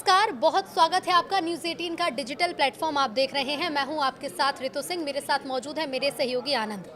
नमस्कार, बहुत स्वागत है आपका न्यूज़ 18 का डिजिटल प्लेटफॉर्म आप देख रहे हैं। मैं हूं आपके साथ ऋतु सिंह, मेरे साथ मौजूद है मेरे सहयोगी आनंद।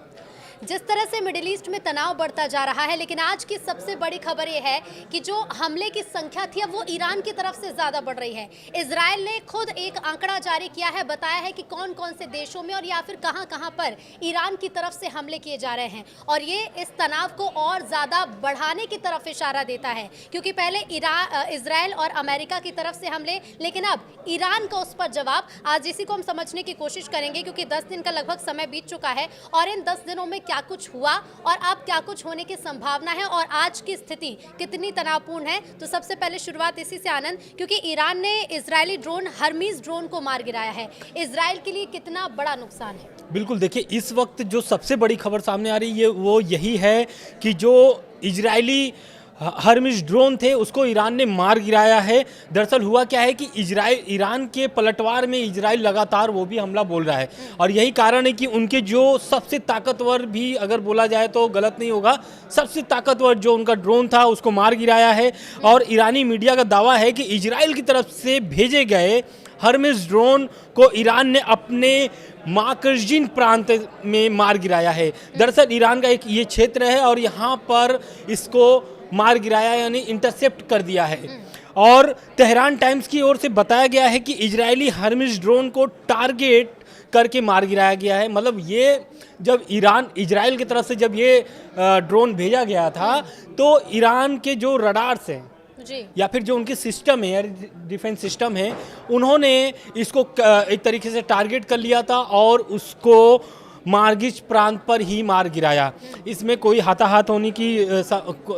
जिस तरह से मिडिल ईस्ट में तनाव बढ़ता जा रहा है, लेकिन आज की सबसे बड़ी खबर यह है कि जो हमले की संख्या थी अब वो ईरान की तरफ से ज़्यादा बढ़ रही है। इजराइल ने खुद एक आंकड़ा जारी किया है, बताया है कि कौन कौन से देशों में और या फिर कहां कहां पर ईरान की तरफ से हमले किए जा रहे हैं, और ये इस तनाव को और ज़्यादा बढ़ाने की तरफ इशारा देता है। क्योंकि पहले इजराइल और अमेरिका की तरफ से हमले, लेकिन अब ईरान का उस पर जवाब। आज इसी को हम समझने की कोशिश करेंगे, क्योंकि 10 दिन का लगभग समय बीत चुका है और इन 10 दिनों में क्या कुछ हुआ और अब क्या कुछ होने की संभावना है और आज की स्थिति कितनी तनावपूर्ण है। तो सबसे पहले शुरुआत इसी से आनंद, क्योंकि ईरान ने इजरायली ड्रोन हर्मीज ड्रोन को मार गिराया है। इजराइल के लिए कितना बड़ा नुकसान है? बिल्कुल, देखिए इस वक्त जो सबसे बड़ी खबर सामने आ रही है वो यही है कि जो इजरायली हर्मीज ड्रोन थे उसको ईरान ने मार गिराया है। दरअसल हुआ क्या है कि ईरान के पलटवार में इजराइल लगातार वो भी हमला बोल रहा है, और यही कारण है कि उनके जो सबसे ताकतवर, भी अगर बोला जाए तो गलत नहीं होगा, सबसे ताकतवर जो उनका ड्रोन था उसको मार गिराया है। और ईरानी मीडिया का दावा है कि इजराइल की तरफ से भेजे गए हर्मीज ड्रोन को ईरान ने अपने माकरजिन प्रांत में मार गिराया है। दरअसल ईरान का एक ये क्षेत्र है और यहाँ पर इसको मार गिराया, यानी इंटरसेप्ट कर दिया है। और तेहरान टाइम्स की ओर से बताया गया है कि इजरायली हर्मीज ड्रोन को टारगेट करके मार गिराया गया है। मतलब ये जब इजराइल की तरफ से जब ये ड्रोन भेजा गया था तो ईरान के जो रडार्स हैं जी, या फिर जो उनके सिस्टम है, एयर डिफेंस सिस्टम है, उन्होंने इसको एक तरीके से टारगेट कर लिया था और उसको मार्गिश प्रांत पर ही मार गिराया। इसमें कोई हाथाहाथ होने की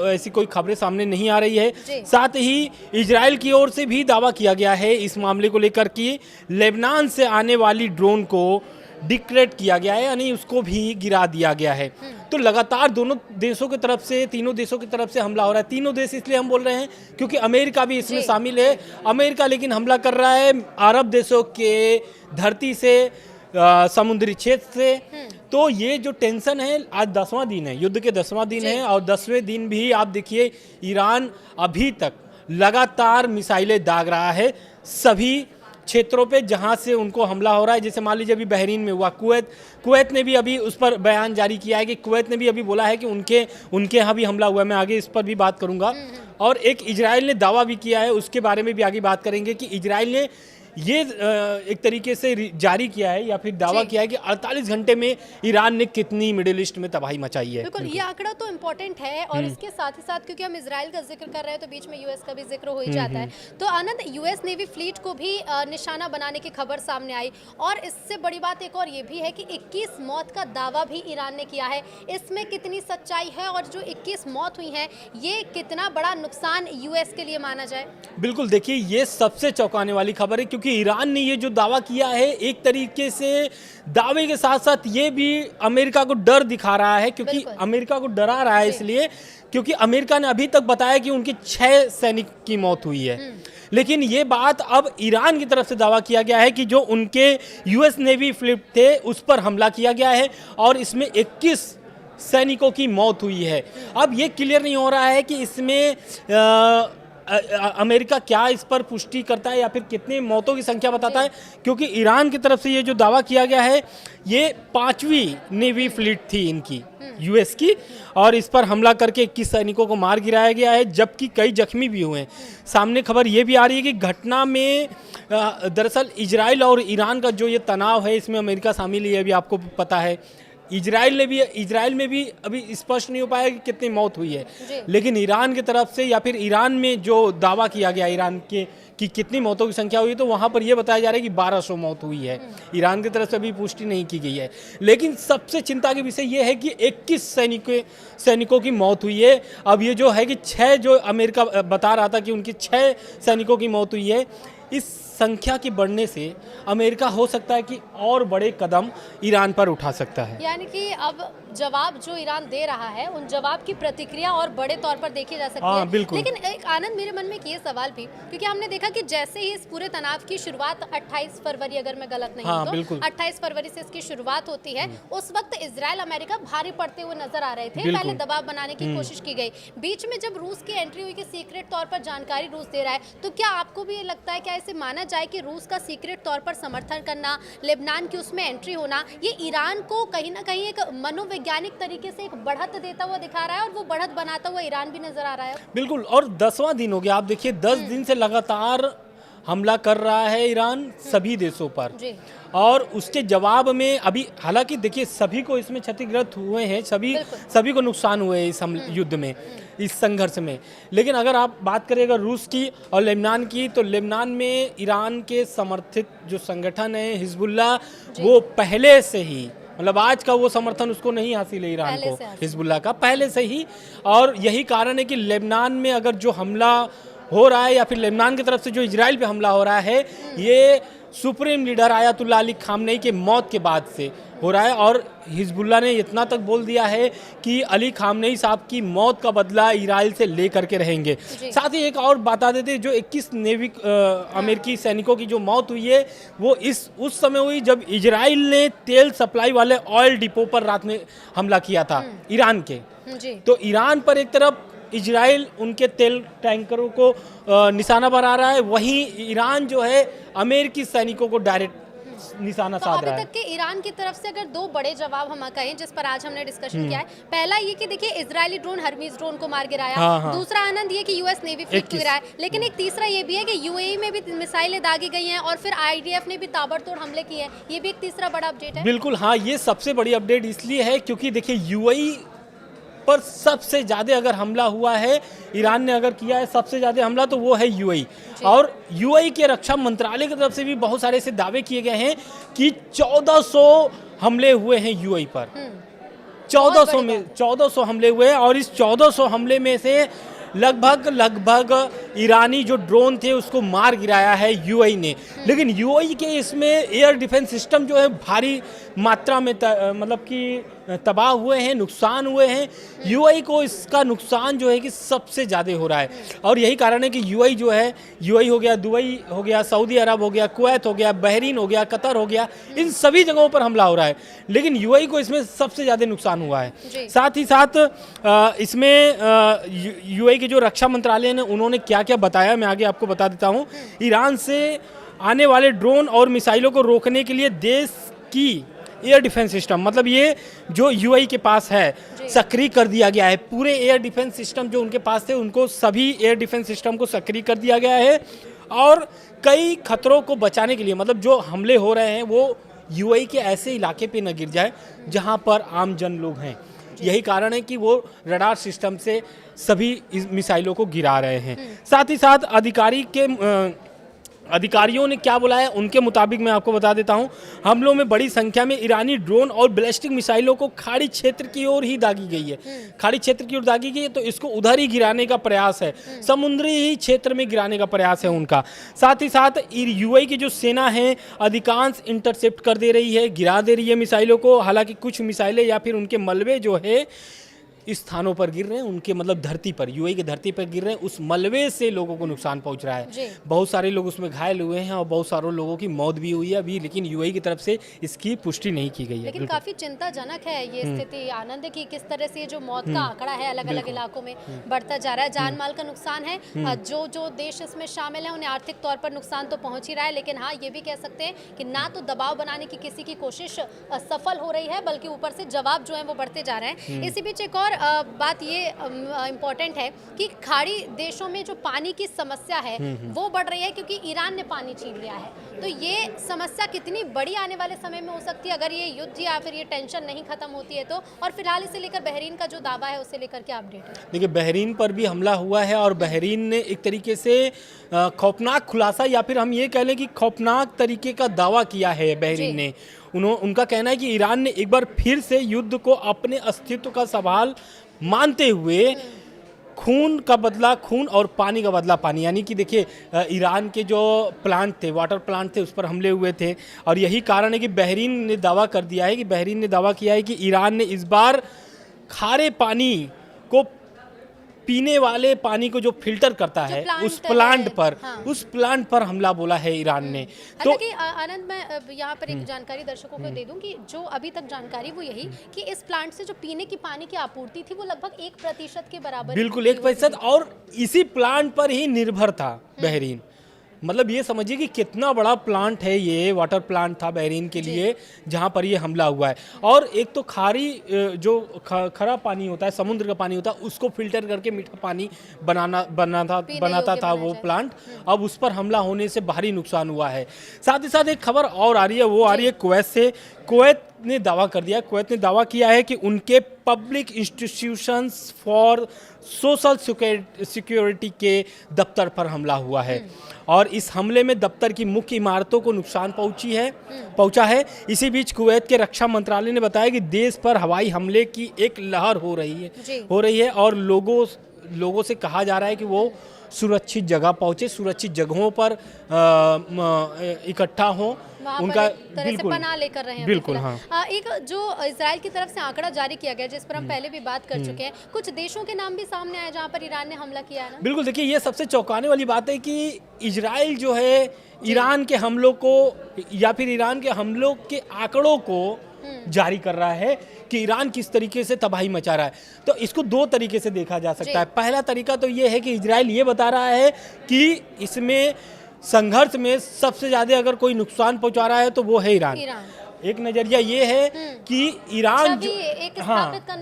ऐसी कोई खबरें सामने नहीं आ रही है। साथ ही इजराइल की ओर से भी दावा किया गया है इस मामले को लेकर कि लेबनान से आने वाली ड्रोन को डिक्लेयर किया गया है, यानी उसको भी गिरा दिया गया है। तो लगातार दोनों देशों की तरफ से, तीनों देशों की तरफ से हमला हो रहा है। तीनों देश इसलिए हम बोल रहे हैं क्योंकि अमेरिका भी इसमें शामिल है। अमेरिका लेकिन हमला कर रहा है अरब देशों के धरती से, समुद्री क्षेत्र से। तो ये जो टेंशन है, आज 10वां दिन है, युद्ध के 10वां दिन है, और 10वें दिन भी आप देखिए ईरान अभी तक लगातार मिसाइलें दाग रहा है सभी क्षेत्रों पे जहां से उनको हमला हो रहा है। जैसे मान लीजिए अभी बहरीन में हुआ, कुवैत ने भी अभी उस पर बयान जारी किया है कि कुवैत ने भी अभी बोला है कि उनके यहाँ भी हमला हुआ है। मैं आगे इस पर भी बात करूंगा। और एक इजराइल ने दावा भी किया है, उसके बारे में भी आगे बात करेंगे कि इजराइल ने ये एक तरीके से जारी किया है या फिर दावा किया है कि 48 घंटे में ईरान ने कितनी मिडिल ईस्ट में तबाही मचाई है। बिल्कुल, ये आंकड़ा तो इम्पोर्टेंट है, और इसके साथ ही साथ क्योंकि हम इजराइल का जिक्र कर रहे हैं तो बीच में यूएस का भी जिक्र हो ही जाता है। तो आनंद, यूएस नेवी फ्लीट को भी निशाना बनाने की खबर सामने आई, और इससे बड़ी बात एक और ये भी है कि 21 मौत का दावा भी ईरान ने किया है। इसमें कितनी सच्चाई है, और जो 21 मौत हुई है ये कितना बड़ा नुकसान यूएस के लिए माना जाए? बिल्कुल, देखिए ये सबसे चौंकाने वाली खबर है, क्योंकि ईरान ने ये जो दावा किया है एक तरीके से दावे के साथ साथ ये भी अमेरिका को डर दिखा रहा है, क्योंकि अमेरिका को डरा रहा है इसलिए क्योंकि अमेरिका ने अभी तक बताया कि उनके 6 सैनिक की मौत हुई है। लेकिन ये बात अब ईरान की तरफ से दावा किया गया है कि जो उनके यूएस नेवी फ्लीट थे उस पर हमला किया गया है और इसमें 21 सैनिकों की मौत हुई है। अब ये क्लियर नहीं हो रहा है कि इसमें अमेरिका क्या इस पर पुष्टि करता है या फिर कितने मौतों की संख्या बताता है, क्योंकि ईरान की तरफ से ये जो दावा किया गया है ये 5वीं नेवी फ्लीट थी इनकी, यूएस की, और इस पर हमला करके 21 सैनिकों को मार गिराया गया है, जबकि कई जख्मी भी हुए हैं। सामने खबर ये भी आ रही है कि घटना में दरअसल इजराइल और ईरान का जो ये तनाव है इसमें अमेरिका शामिल है, अभी आपको पता है। इजराइल में भी अभी स्पष्ट नहीं हो पाया कि कितनी मौत हुई है, लेकिन ईरान की तरफ से या फिर ईरान में जो दावा किया गया ईरान के कि कितनी मौतों की संख्या हुई, तो वहाँ पर यह बताया जा रहा है कि 1200 मौत हुई है। ईरान की तरफ से अभी पुष्टि नहीं की गई है। लेकिन सबसे चिंता के विषय ये है कि 21 सैनिकों की मौत हुई है। अब ये जो है कि 6, जो अमेरिका बता रहा था कि उनके 6 सैनिकों की मौत हुई है, इस संख्या के बढ़ने से अमेरिका हो सकता है कि और बड़े कदम ईरान पर उठा सकता है। यानी कि अब जवाब जो ईरान दे रहा है उन जवाब की प्रतिक्रिया और बड़े तौर पर देखी जा सकती है। बिल्कुल। लेकिन एक आनंद, मेरे मन में एक ये सवाल भी, क्योंकि हमने देखा कि जैसे ही इस पूरे तनाव की शुरुआत 28 फरवरी, अगर मैं गलत नहीं हूं तो बिल्कुल। 28 फरवरी से इसकी शुरुआत होती है, उस वक्त इजराइल अमेरिका भारी पड़ते हुए नजर आ रहे थे। पहले दबाव बनाने की कोशिश की गई, बीच में जब रूस की एंट्री हुई कि सीक्रेट तौर पर जानकारी रूस दे रहा है, तो क्या आपको भी ये लगता है, क्या ऐसे माना जाए कि रूस का सीक्रेट तौर पर समर्थन करना, लेबनान की उसमें एंट्री होना, ये ईरान को कहीं ना कहीं एक मनोवैज्ञानिक तरीके से एक बढ़त देता हुआ दिखा रहा है और वो बढ़त बनाता हुआ ईरान भी नजर आ रहा है? बिल्कुल। और 10वां दिन हो गया, आप देखिए 10 दिन से लगातार हमला कर रहा है ईरान सभी देशों पर जी। और उसके जवाब में अभी हालांकि देखिए सभी को इसमें क्षतिग्रस्त हुए हैं, सभी को नुकसान हुए इस युद्ध में, इस संघर्ष में। लेकिन अगर आप बात करें अगर रूस की और लेबनान की, तो लेबनान में ईरान के समर्थित जो संगठन है हिजबुल्लाह, वो पहले से ही, मतलब आज का वो समर्थन उसको नहीं हासिल है ईरान को, हिजबुल्लाह का पहले से ही। और यही कारण है कि लेबनान में अगर जो हमला हो रहा है या फिर लेबनान की तरफ से जो इजराइल पे हमला हो रहा है, ये supreme leader Ayatollah Ali Khamenei के मौत के बाद से हो रहा है। और हिजबुल्लाह ने इतना तक बोल दिया है कि अली खामनेई साहब की मौत का बदला इजराइल से ले करके रहेंगे। साथ ही एक और बता देते, जो 21 नेवी अमेरिकी सैनिकों की जो मौत हुई है, वो उस समय हुई जब इजराइल ने तेल सप्लाई वाले ऑयल डिपो पर रात में हमला किया था ईरान के। तो ईरान पर एक तरफ इजराइल उनके तेल टैंकरों को निशाना बना रहा है, वहीं ईरान जो है अमेरिकी सैनिकों को डायरेक्ट निशाना साध रहा है। अभी तक के ईरान की तरफ से अगर दो बड़े जवाब हम कहें जिस पर आज हमने डिस्कशन किया है, पहला ये कि देखिए इजरायली ड्रोन हर्मीज ड्रोन को मार गिराया, दूसरा आनंद ये कि यूएस नेवी फ्लीट को गिराया, लेकिन एक तीसरा ये भी है कि यूएई में भी मिसाइलें दागी गई हैं और फिर आईडीएफ ने भी ताबड़तोड़ हमले किए हैं। ये भी एक तीसरा बड़ा अपडेट है। बिल्कुल हाँ, ये सबसे बड़ी अपडेट इसलिए है क्योंकि देखिए यूएई पर सबसे ज्यादा अगर हमला हुआ है, ईरान ने अगर किया है सबसे ज्यादा हमला, तो वो है यूएई। और यूएई के रक्षा मंत्रालय की तरफ से भी बहुत सारे ऐसे दावे किए गए हैं कि 1400 हमले हुए हैं यूएई पर। 1400 हमले हुए हैं और इस 1400 हमले में से लगभग ईरानी जो ड्रोन थे उसको मार गिराया है यूएई ने। लेकिन यूएई के इसमें एयर डिफेंस सिस्टम जो है भारी मात्रा में मतलब कि तबाह हुए हैं, नुकसान हुए हैं। यूएई को इसका नुकसान जो है कि सबसे ज़्यादा हो रहा है और यही कारण है कि यूएई जो है, यूएई हो गया, दुबई हो गया, सऊदी अरब हो गया, कुवैत हो गया, बहरीन हो गया, कतर हो गया, इन सभी जगहों पर हमला हो रहा है। लेकिन यूएई को इसमें सबसे ज़्यादा नुकसान हुआ है। साथ ही साथ इसमें यूएई के जो रक्षा मंत्रालय ने उन्होंने क्या क्या बताया, मैं आगे आपको बता देता हूँ। ईरान से आने वाले ड्रोन और मिसाइलों को रोकने के लिए देश की एयर डिफेंस सिस्टम, मतलब ये जो यूएई के पास है, सक्रिय कर दिया गया है। पूरे एयर डिफेंस सिस्टम जो उनके पास थे, उनको सभी एयर डिफेंस सिस्टम को सक्रिय कर दिया गया है। और कई खतरों को बचाने के लिए, मतलब जो हमले हो रहे हैं वो यूएई के ऐसे इलाके पे न गिर जाए जहां पर आम जन लोग हैं। यही कारण है कि वो रडार सिस्टम से सभी मिसाइलों को गिरा रहे हैं। साथ ही साथ अधिकारियों ने क्या बोला है उनके मुताबिक मैं आपको बता देता हूं। हमलों में बड़ी संख्या में ईरानी ड्रोन और बैलिस्टिक मिसाइलों को खाड़ी क्षेत्र की ओर ही दागी गई है। खाड़ी क्षेत्र की ओर दागी गई है, तो इसको उधर ही गिराने का प्रयास है, समुद्री ही क्षेत्र में गिराने का प्रयास है उनका। साथ ही साथ यूएई की जो सेना है अधिकांश इंटरसेप्ट कर दे रही है, गिरा दे रही है मिसाइलों को। हालांकि कुछ मिसाइलें या फिर उनके मलबे जो है इस स्थानों पर गिर रहे हैं, उनके मतलब धरती पर, यूएई की धरती पर गिर रहे हैं, उस मलबे से लोगों को नुकसान पहुंच रहा है। बहुत सारे लोग उसमें घायल हुए हैं और बहुत सारे लोगों की मौत भी हुई है अभी, लेकिन यूएई की तरफ से इसकी पुष्टि नहीं की गई है। लेकिन काफी चिंताजनक है ये स्थिति आनंद की, किस तरह से जो मौत का आंकड़ा है अलग अलग इलाकों में बढ़ता जा रहा है। जान माल का नुकसान है, जो देश इसमें शामिल है उन्हें आर्थिक तौर पर नुकसान तो पहुंच ही रहा है, लेकिन हाँ ये भी कह सकते हैं कि ना तो दबाव बनाने की किसी की कोशिश सफल हो रही है, बल्कि ऊपर से जवाब जो है वो बढ़ते जा रहे हैं। इसी बीच एक और बात ये इम्पोर्टेंट है कि खाड़ी देशों में जो पानी की समस्या है वो बढ़ रही है, क्योंकि ईरान ने पानी छीन लिया है। तो ये समस्या कितनी बड़ी आने वाले समय में हो सकती है अगर ये युद्ध या फिर ये टेंशन नहीं खत्म होती है तो। और फिलहाल इसे लेकर बहरीन का जो दावा है उसे लेकर क्या अपडेट है? देखिए बहरीन पर भी हमला हुआ है और बहरीन ने एक तरीके से खौफनाक खुलासा या फिर हम ये कह लें कि खौफनाक तरीके का दावा किया है बहरीन ने। उनका कहना है कि ईरान ने एक बार फिर से युद्ध को अपने अस्तित्व का सवाल मानते हुए खून का बदला खून और पानी का बदला पानी, यानी कि देखिए ईरान के जो प्लांट थे, वाटर प्लांट थे, उस पर हमले हुए थे। और यही कारण है कि बहरीन ने दावा कर दिया है, कि बहरीन ने दावा किया है कि ईरान ने इस बार खारे पानी को, पीने वाले पानी को जो फिल्टर करता है उस प्लांट पर, उस प्लांट पर हमला बोला है ईरान ने। तो हालांकि आनंद, मैं यहाँ पर एक जानकारी दर्शकों को दे दूं कि जो अभी तक जानकारी वो यही कि इस प्लांट से जो पीने की पानी की आपूर्ति थी वो लगभग 1% के बराबर, बिल्कुल 1%, और इसी प्लांट पर ही निर्भर था बहरीन। मतलब ये समझिए कि कितना बड़ा प्लांट है, ये वाटर प्लांट था बहरीन के लिए, जहाँ पर ये हमला हुआ है। और एक तो खारी जो खरा पानी होता है, समुद्र का पानी होता है, उसको फिल्टर करके मीठा पानी बनाता था वो प्लांट। अब उस पर हमला होने से भारी नुकसान हुआ है। साथ ही साथ एक खबर और आ रही है, वो आ रही है कुवैत से। कुवैत ने दावा कर दिया, कुवैत ने दावा किया है कि उनके public institutions for social security के दफ्तर पर हमला हुआ है, और इस हमले में दफ्तर की मुख्य इमारतों को नुकसान पहुंचा है। इसी बीच कुवैत के रक्षा मंत्रालय ने बताया कि देश पर हवाई हमले की एक लहर हो रही है, और लोगों से कहा जा रहा है कि वो सुरक्षित जगह पहुंचे, सुरक्षित जगहों पर इकट्ठा हों, उनका बिल्कुल पनाह लेकर रहे हैं। बिल्कुल हाँ। एक जो इजराइल की तरफ से आंकड़ा जारी किया गया, जिस पर हम पहले भी बात कर चुके हैं, कुछ देशों के नाम भी सामने आए जहां पर ईरान ने हमला किया है ना। बिल्कुल, देखिए ये सबसे चौंकाने वाली बात है कि इजराइल जो है ईरान के हमलों को, या फिर ईरान के हमलों के आंकड़ों को जारी कर रहा है कि ईरान किस तरीके से तबाही मचा रहा है। तो इसको दो तरीके से देखा जा सकता है। पहला तरीका तो ये है कि इजराइल ये बता रहा है कि इसमें संघर्ष में सबसे ज्यादा अगर कोई नुकसान पहुंचा रहा है तो वो है ईरान। एक नजरिया ये है कि ईरान जो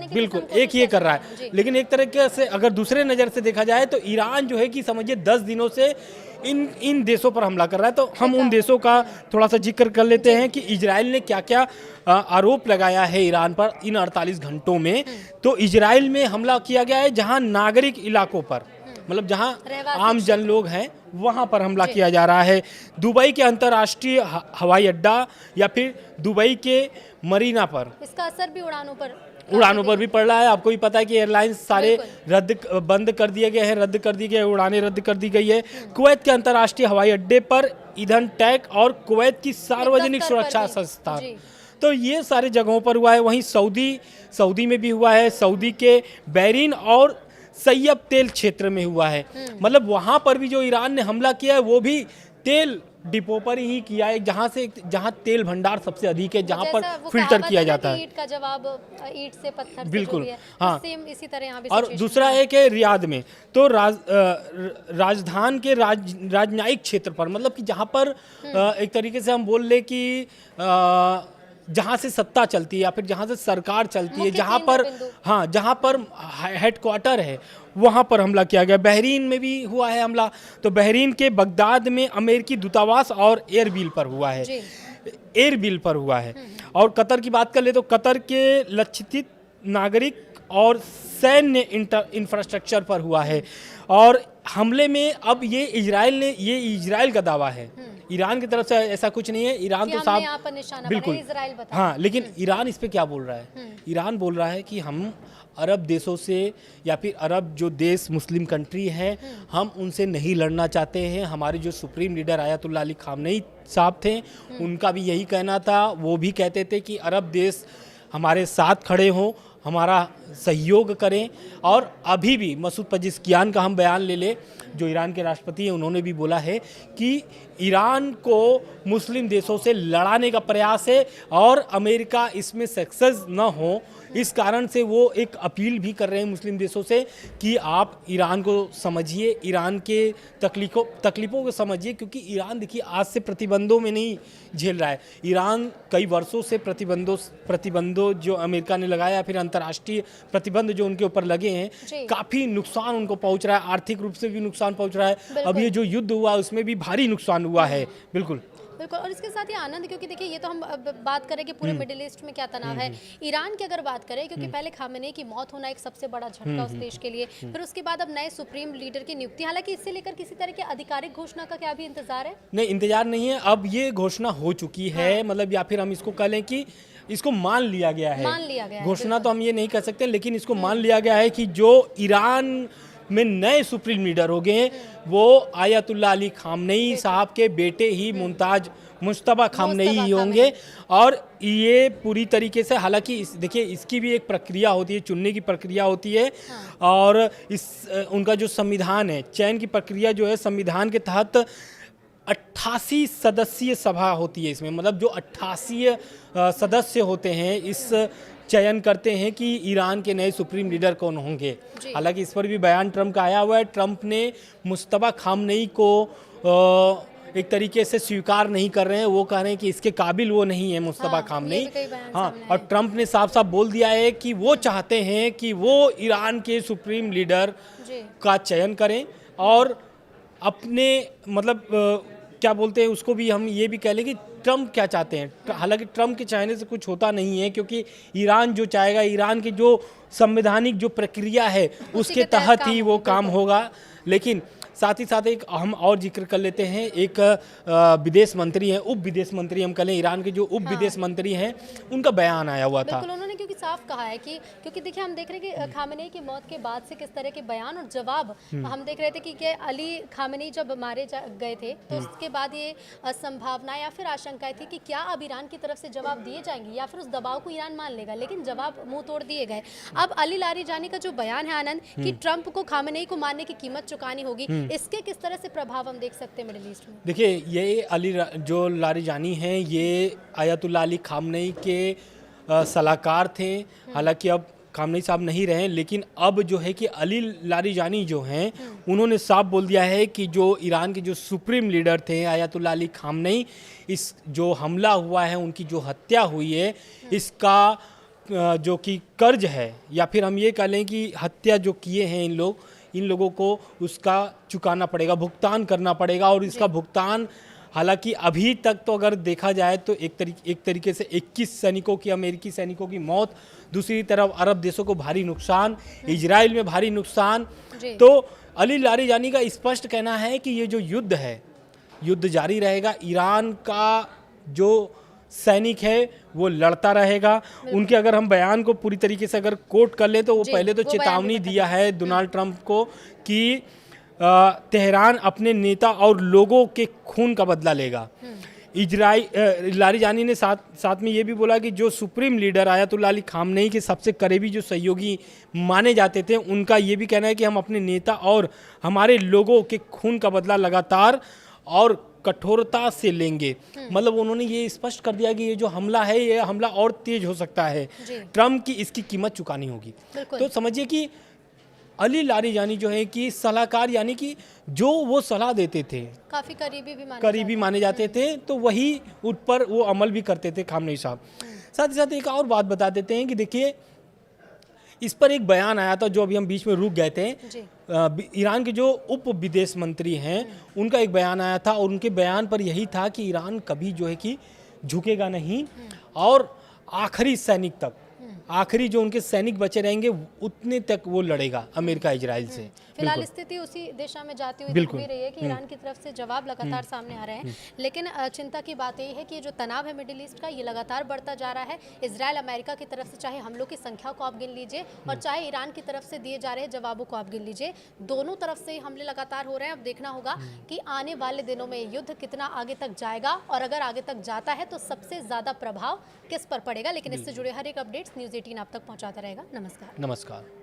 बिल्कुल एक ये कर रहा है, लेकिन एक तरीके से अगर दूसरे नज़र से देखा जाए तो ईरान जो है कि समझिए 10 दिनों से इन देशों पर हमला कर रहा है। तो हम उन देशों का थोड़ा सा जिक्र कर लेते हैं कि इजराइल ने क्या क्या आरोप लगाया है ईरान पर इन 48 घंटों में। तो इजराइल में हमला किया गया है जहां नागरिक इलाकों पर, मतलब जहां आम जन लोग हैं, वहां पर हमला किया जा रहा है। दुबई के अंतर्राष्ट्रीय हवाई अड्डा या फिर दुबई के मरीना पर, इसका असर भी उड़ानों पर भी पड़ रहा है। आपको भी पता है कि एयरलाइंस सारे बंद कर दिए गए हैं, उड़ानें रद्द कर दी गई है। कुवैत के अंतर्राष्ट्रीय हवाई अड्डे पर ईंधन टैंक और कुवैत की सार्वजनिक सुरक्षा संस्थान, तो ये सारे जगहों पर हुआ है। वहीं सऊदी में भी हुआ है, सऊदी के बहरीन और सैयब तेल क्षेत्र में हुआ है। मतलब वहां पर भी जो ईरान ने हमला किया है वो भी तेल डिपो पर ही किया है, जहां तेल भंडार सबसे अधिक है, जहां पर फिल्टर किया जाता है। ईंट का जवाब ईंट से पत्थर से, बिल्कुल जो भी है, हाँ। सेम इसी तरह यहाँ भी। और दूसरा एक है रियाद में, तो राजधान के राजनयिक क्षेत्र पर, मतलब कि जहां पर एक तरीके से हम बोल ले कि जहां से सत्ता चलती है या फिर जहां से सरकार चलती है, जहां पर हेडक्वार्टर है, वहां पर हमला किया गया। बहरीन में भी हुआ है हमला, तो बहरीन के बगदाद में अमेरिकी दूतावास और एयरबिल पर हुआ है। और कतर की बात कर ले तो कतर के लक्षित नागरिक और सैन्य इंफ्रास्ट्रक्चर पर हुआ है। और हमले में अब ये इजराइल का दावा है, ईरान की तरफ से ऐसा कुछ नहीं है। ईरान तो साफ बिल्कुल हाँ, लेकिन ईरान इस पे क्या बोल रहा है? ईरान बोल रहा है कि हम अरब देशों से या फिर अरब जो देश मुस्लिम कंट्री हैं, हम उनसे नहीं लड़ना चाहते हैं। हमारे जो supreme leader Ayatollah Ali Khamenei साहब थे, उनका भी यही कहना था। वो भी कहते थे कि अरब देश हमारे साथ खड़े हों, हमारा सहयोग करें। और अभी भी मसूद पजिस्कियान का हम बयान ले ले, जो ईरान के राष्ट्रपति हैं, उन्होंने भी बोला है कि ईरान को मुस्लिम देशों से लड़ाने का प्रयास है और अमेरिका इसमें सक्सेस न हो। इस कारण से वो एक अपील भी कर रहे हैं मुस्लिम देशों से कि आप ईरान को समझिए, ईरान के तकलीफ़ों को समझिए, क्योंकि ईरान देखिए आज से प्रतिबंधों में नहीं झेल रहा है। ईरान कई वर्षों से प्रतिबंधों जो अमेरिका ने लगाया, फिर अंतर्राष्ट्रीय प्रतिबंध जो उनके ऊपर लगे हैं, काफ़ी नुकसान उनको पहुंच रहा है, आर्थिक रूप से भी नुकसान पहुंच रहा है। अब ये जो युद्ध हुआ उसमें भी भारी नुकसान हुआ है। बिल्कुल। और इसके साथ ही आनंद, क्योंकि देखिए ये तो हम बात करें कि पूरे मिडिल ईस्ट में क्या तनाव है। ईरान की अगर बात करें, क्योंकि पहले खामेनेई की मौत होना एक सबसे बड़ा झटका उस देश के लिए, फिर उसके बाद अब नए सुप्रीम लीडर की नियुक्ति, हालांकि इससे लेकर किसी तरह की आधिकारिक घोषणा का क्या भी इंतजार है? नहीं, इंतजार नहीं है। अब ये घोषणा हो चुकी है, मतलब या फिर हम इसको कह लें कि इसको मान लिया गया है। घोषणा तो हम ये नहीं कह सकते, लेकिन इसको मान लिया गया है कि जो ईरान में नए सुप्रीम लीडर हो गए हैं, वो आयतुल्लाह अली खामनेई साहब के बेटे ही मुश्तबा खामनेई ही होंगे। और ये पूरी तरीके से, हालांकि देखिए इसकी भी एक प्रक्रिया होती है, चुनने की प्रक्रिया होती है। और उनका जो संविधान है, चयन की प्रक्रिया जो है संविधान के तहत 88 सदस्यीय सभा होती है इसमें, मतलब जो 88 सदस्य होते हैं इस चयन करते हैं कि ईरान के नए सुप्रीम लीडर कौन होंगे। हालांकि इस पर भी बयान ट्रंप का आया हुआ है। ट्रंप ने मुश्तबा खामनेई को एक तरीके से स्वीकार नहीं कर रहे हैं, वो कह रहे हैं कि इसके काबिल वो नहीं है मुश्तबा खामनेई। हाँ, और ट्रंप ने साफ साफ बोल दिया है कि वो चाहते हैं कि वो ईरान के सुप्रीम लीडर का चयन करें और अपने मतलब क्या बोलते हैं उसको भी हम ये भी कह लें कि ट्रंप क्या चाहते हैं। हालांकि ट्रंप के चाहने से कुछ होता नहीं है, क्योंकि ईरान जो चाहेगा, ईरान की जो संवैधानिक जो प्रक्रिया है उसके तहत ही वो काम होगा। लेकिन साथ ही साथ एक हम और जिक्र कर लेते हैं, एक विदेश मंत्री हैं, उप विदेश मंत्री हम कहें, ईरान के जो उप विदेश मंत्री हैं, उनका बयान आया हुआ था। बिल्कुल, उन्होंने क्योंकि साफ कहा है कि क्योंकि देखिए हम देख रहे हैं कि खामेनेई की मौत के बाद से किस तरह के बयान और जवाब हम देख रहे थे कि अली खामेनेई जब मारे गए थे तो उसके बाद ये संभावना या फिर आशंकाएं थी कि क्या अब ईरान की तरफ से जवाब दिए जाएंगे या फिर उस दबाव को ईरान मान लेगा, लेकिन जवाब मुंह तोड़ दिए गए। अब अली लारीजानी का जो बयान है आनंद कि ट्रंप को खामेनेई को मारने की कीमत चुकानी होगी, इसके किस तरह से प्रभाव हम देख सकते हैं मिडिल ईस्ट में? देखिए, ये जो लारीजानी हैं, ये आयतुल्लाह अली खामनेई के सलाहकार थे। हालांकि अब खामनेई साहब नहीं रहे, लेकिन अब जो है कि अली लारीजानी जो हैं उन्होंने साफ बोल दिया है कि जो ईरान के जो सुप्रीम लीडर थे आयतुल्लाह अली खामनेई, इस जो हमला हुआ है, उनकी जो हत्या हुई है, इसका जो कि कर्ज है, या फिर हम ये कह लें कि हत्या जो किए हैं इन लोगों को उसका चुकाना पड़ेगा, भुगतान करना पड़ेगा। और इसका भुगतान, हालांकि अभी तक तो अगर देखा जाए तो एक तरीके से 21 सैनिकों की, अमेरिकी सैनिकों की मौत, दूसरी तरफ अरब देशों को भारी नुकसान, इजराइल में भारी नुकसान। तो अली लारीजानी का स्पष्ट कहना है कि ये जो युद्ध है, युद्ध जारी रहेगा। ईरान का जो सैनिक है वो लड़ता रहेगा। उनके अगर हम बयान को पूरी तरीके से अगर कोट कर ले तो वो पहले तो चेतावनी दिया है डोनाल्ड ट्रंप को कि तेहरान अपने नेता और लोगों के खून का बदला लेगा। लारीजानी ने साथ में ये भी बोला कि जो supreme leader Ayatollah Ali Khamenei के सबसे करीबी जो सहयोगी माने जाते थे, उनका ये भी कहना है कि हम अपने नेता और हमारे लोगों के खून का बदला लगातार और कठोरता से लेंगे। मतलब उन्होंने ये स्पष्ट कर दिया कि ये जो हमला है, ये हमला और तेज हो सकता है, ट्रंप की इसकी कीमत चुकानी होगी। तो समझिए कि अली लारीजानी जो है कि सलाहकार, यानी कि जो वो सलाह देते थे, काफी करीबी माने जाते थे, तो वही उन पर वो अमल भी करते थे खामनेई साहब। साथ ही साथ एक और बात बता देते हैं कि देखिए, इस पर एक बयान आया था जो अभी हम बीच में रुक गए थे। ईरान के जो उप विदेश मंत्री हैं उनका एक बयान आया था, और उनके बयान पर यही था कि ईरान कभी जो है कि झुकेगा नहीं, और आखिरी सैनिक तक, आखिरी जो उनके सैनिक बचे रहेंगे उतने तक वो लड़ेगा अमेरिका इजराइल से। फिलहाल स्थिति उसी दिशा में जाती हुई दिख भी रही है कि ईरान की तरफ से जवाब लगातार सामने आ रहे हैं। लेकिन चिंता की बात यही है कि जो तनाव है मिडिल ईस्ट का, ये लगातार बढ़ता जा रहा है। इजराइल अमेरिका की तरफ से चाहे हमलों की संख्या को आप गिन लीजिए और चाहे ईरान की तरफ से दिए जा रहे जवाबों को आप गिन लीजिए, दोनों तरफ से हमले लगातार हो रहे हैं। अब देखना होगा कि आने वाले दिनों में युद्ध कितना आगे तक जाएगा, और अगर आगे तक जाता है तो सबसे ज्यादा प्रभाव किस पर पड़ेगा। लेकिन इससे जुड़े हर एक अपडेट्स न्यूज़ 18 आप तक पहुंचाता रहेगा। नमस्कार।